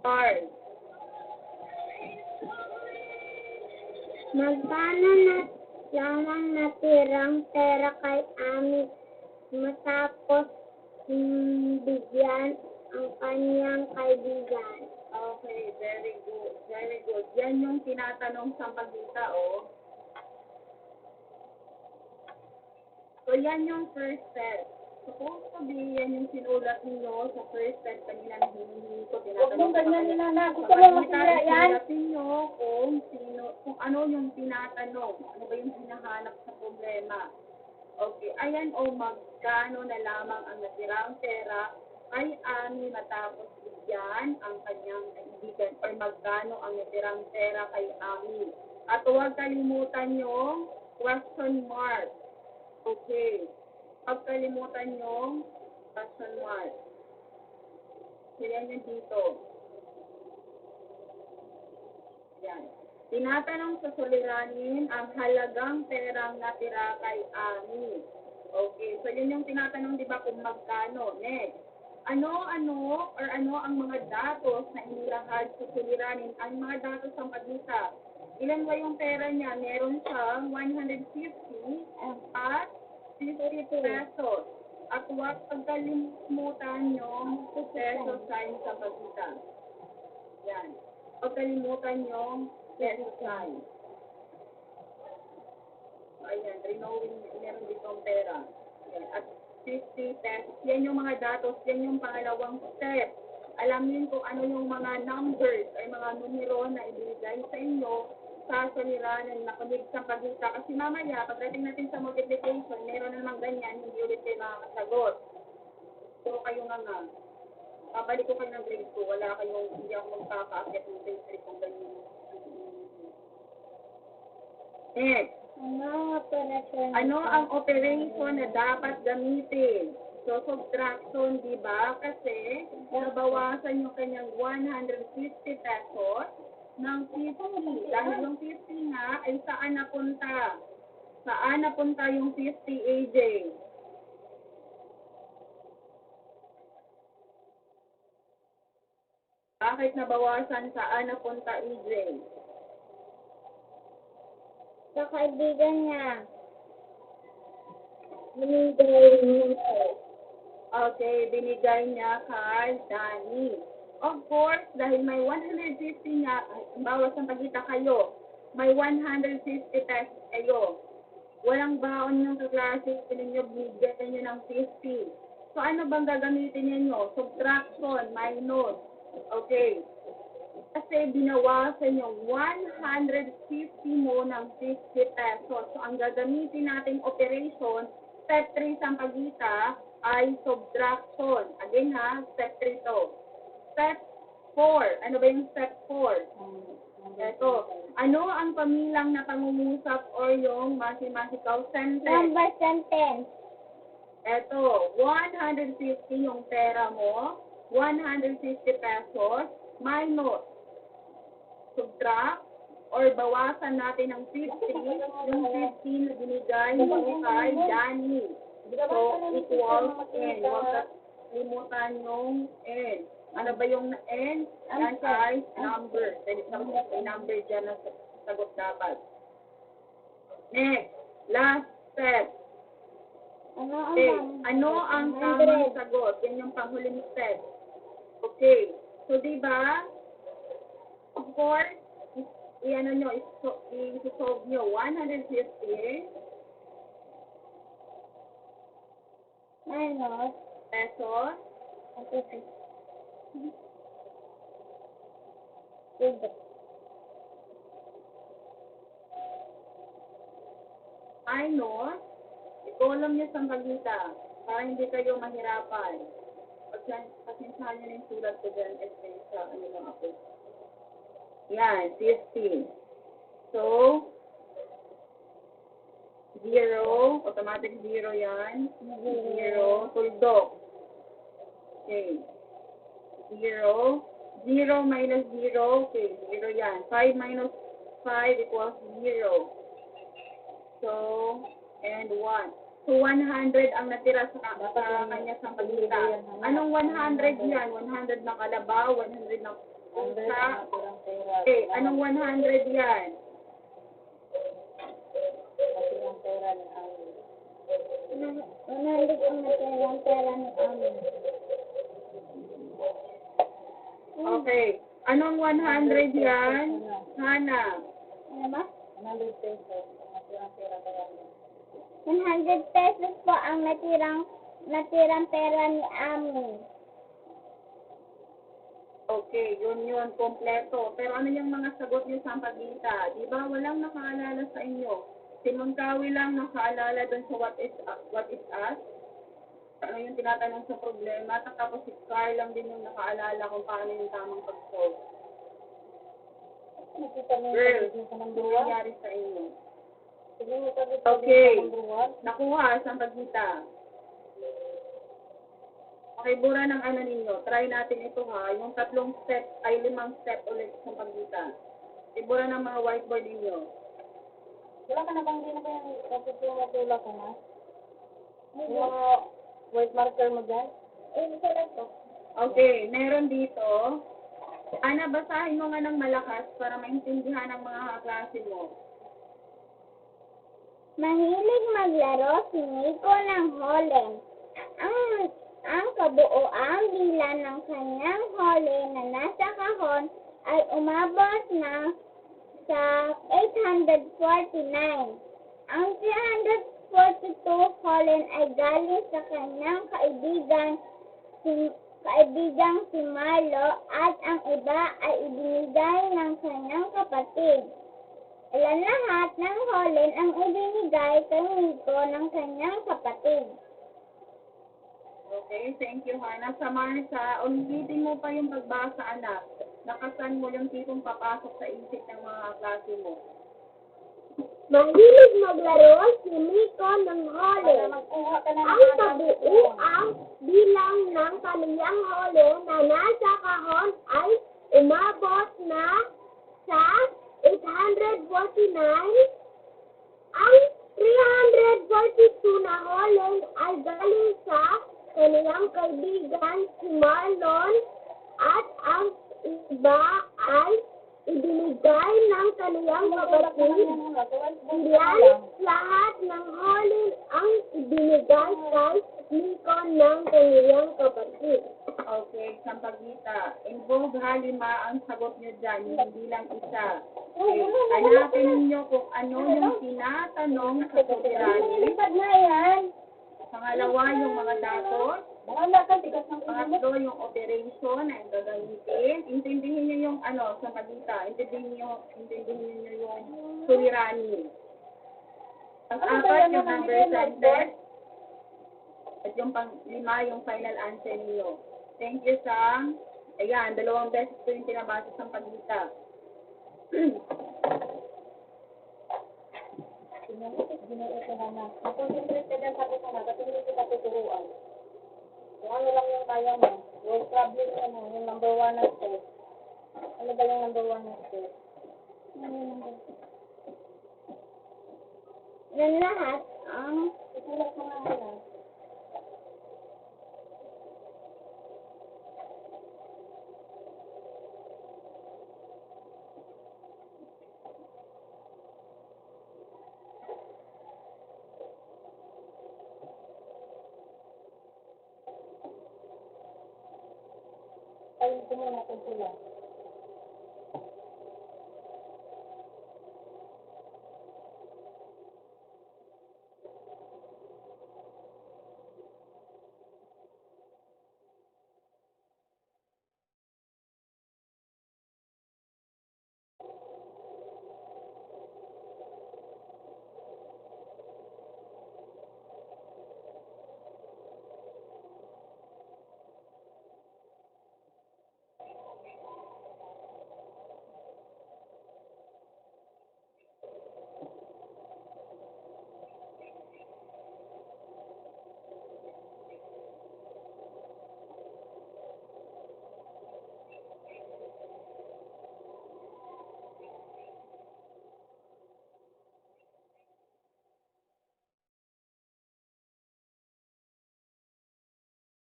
Stars. Magkano na lamang natirang pera kay Ami matapos bigyan ang kanyang kaibigan? Okay, very good. Very good. Yan yung tinatanong sa pagkita, oh. So, yan yung first set. Supposed to be, yan yung sinulat niyo sa first set. Kanina nahihingi ko, tinatanong ko kanina. Gusto mo masira yan? Sinatin nyo kung ano yung tinatanong. Ano ba yung hinahanap sa problema. Okay, ayan o, magkano na lamang ang natirang pera kay Ami matapos bigyan ang kanyang kaibigan or magkano ang natirang pera kay Ami. At huwag kalimutan yung question mark. Okay. Huwag kalimutan yung question mark. So, yan yung dito. Yan. Tinatanong sa suliranin ang halagang perang natira kay Ami. Okay. So, yun yung tinatanong, di ba, kung magkano. Next. Ano ang mga datos na inilahad sa suliranin? Ang mga datos ng pagkita. Ilan ba yung pera niya? Meron siyang 150 at 50 pesos. At huwag pagkalimutan yung peso sign sa pagkita. Yan. Pagkalimutan yung peso sign. Ayan, renowing, meron ditong pera. Ayan. At 50 pesos. Yan yung mga datos. Yan yung pangalawang step. Alamin kung ano yung mga numbers ay mga numero na ibigay sa inyo sa suliranin na kunig sa pagkita. Kasi mamaya, pagdating natin sa multiplication, meron namang ganyan, hindi ulit kayo makakasagot. So, kayo nga. Babalik ko kayo ng grade 2. Wala kayong, hindi ako magkakaakit ng grade 3 kung ganyan. Next. Ano ang operation na dapat gamitin? So, subtraction, di ba? Kasi, nabawasan yung kanyang 150 pesos ng 50. Dahil yung 50 nga, ay saan napunta? Saan napunta yung 50, AJ? Bakit nabawasan? Saan napunta, AJ? Sa kaibigan niya. Binigay niya. Okay, binigay niya kay Danny. Of course, dahil may 150 nga, bawas ang pagkita kayo, may 150 pesos kayo. Walang baon yung kaklase ninyo, binigyan nyo ng 50. So, ano bang gagamitin ninyo? Subtraction, minus. Okay. Kasi binawasan yung 150 mo ng 50 pesos. So, ang gagamitin nating operation, step 3 sa pagkita, ay subtraction. Again ha, step 3 to. Step 4. Ano ba yung step 4? Ito. Ano ang pamilang na pangungusap or yung mathematical sentence? Number sentence. Ito. 150 yung pera mo. 150 pesos minus subtract or bawasan natin ng 50 yung 50 na binigay mo kay Danny. So, equals N. Huwag kalimutan yung N. Ano ba yung N? Yan ay number. Pwede sa number dyan na sagot dapat. Next. Last step. Okay. Ano ang tamang sagot? Yan yung panghuling step. Okay. So, diba? Of course, i-ano nyo, i-solve nyo 150 Minus. pesos Okay. minus i-column nyo sa pagkita para hindi kayo mahirapan. Pasensyahan nyo na yung sulat ko dyan kasi sa ano lang ako. Yan, 50. So, 0, automatic 0 yan. 0, tuldok. Okay. 0, 0 minus 0, okay, 0 yan. 5 minus 5 equals 0. So, and 1. So, 100 ang natira sa kanya sa pagkita. Anong 100 yan? 100 na kalabaw, 100 na Sa, okay, anong 100 yan? 100 ang natirang pera ni Amin. Okay. Anong 100 yan? Hana. Ano ba? 100 pesos. Ang natirang pera kaya niya. 100 pesos po ang natirang pera ni Amin. Okay, yun, kompleto. Pero ano yung mga sagot niyo sa pagkita? Di ba walang nakaalala sa inyo? Si Mangkawi lang nakaalala dun sa what is us? Ano yung tinatanong sa problema? Tapos si Carl lang din yung nakaalala kung paano yung tamang pag-solve. Nakita mo Girl, yung sa ano number 1? nangyari sa inyo? Sige mo sabi Okay. sa number 1? Nakuha sa pagkita. Okay, bura ng ano ninyo. Try natin ito ha. Yung 5 step ulit sa pagkita. Ibura ng mga whiteboard ninyo. Wala ka na bang din ba yung natutulak ko na? Yung mga white marker mo dyan? Ito lang po. Okay, meron dito. Ana, basahin mo nga ng malakas para maintindihan ng mga kaklase mo. Mahilig maglaro si Nico ng Holland. Ang kabuoang bilang ng kanyang hole na nasa kahon ay umabot na sa 849. Ang 342 Holland ay galing sa kanyang kaibigang si Marlo at ang iba ay ibinigay ng kanyang kapatid. Ilan lahat ng Holland ang ibinigay kay Nico ng kanyang kapatid. Okay, thank you, Hana. Sa Marsa, ulitin mo pa yung pagbasa, anak. Nakasan mo yung tipong papasok sa isip ng mga klase mo. Mahilig maglaro si Nico ng Para Holland. magkuha ka na Ang kabuuang bilang ng kaniyang hole na nasa kahon ay umabot na sa 849. Ang 342 na hole ay galing sa kaniyang kaibigan si Marlon at ang iba ay ibinigay ng kaniyang kapatid. Ilan lahat ng hole ang ibinigay kay Nico ng kaniyang kapatid. Okay, sampagita. Involve halima ang sagot nyo dyan, hindi lang isa. Okay, hanapin ninyo kung ano yung tinatanong sa soberani. Lipad na yan. Pangalawa, yung mga datos. Wala ka, tigas ng Pangatlo, yung operation na yung gagamitin. Intindihin nyo yung sa pagkita. Intindihin nyo yung sulirani. Pang-apat, yung number sentence. At yung pang-5, yung final answer niyo. Thank you, Sam. Ayan, 2 beses ko yung pinabasa sa pagkita. Ginoo ko na. Concentrate ka dyan sa kita na kasi hindi kita tuturuan. Kung ano lang yung kaya mo. Yung problem mo na, yung number 1 na step. Ano ba yung number 1 na step? Yan lahat ang Isulat mo nga na. Ayun ko muna kung sila.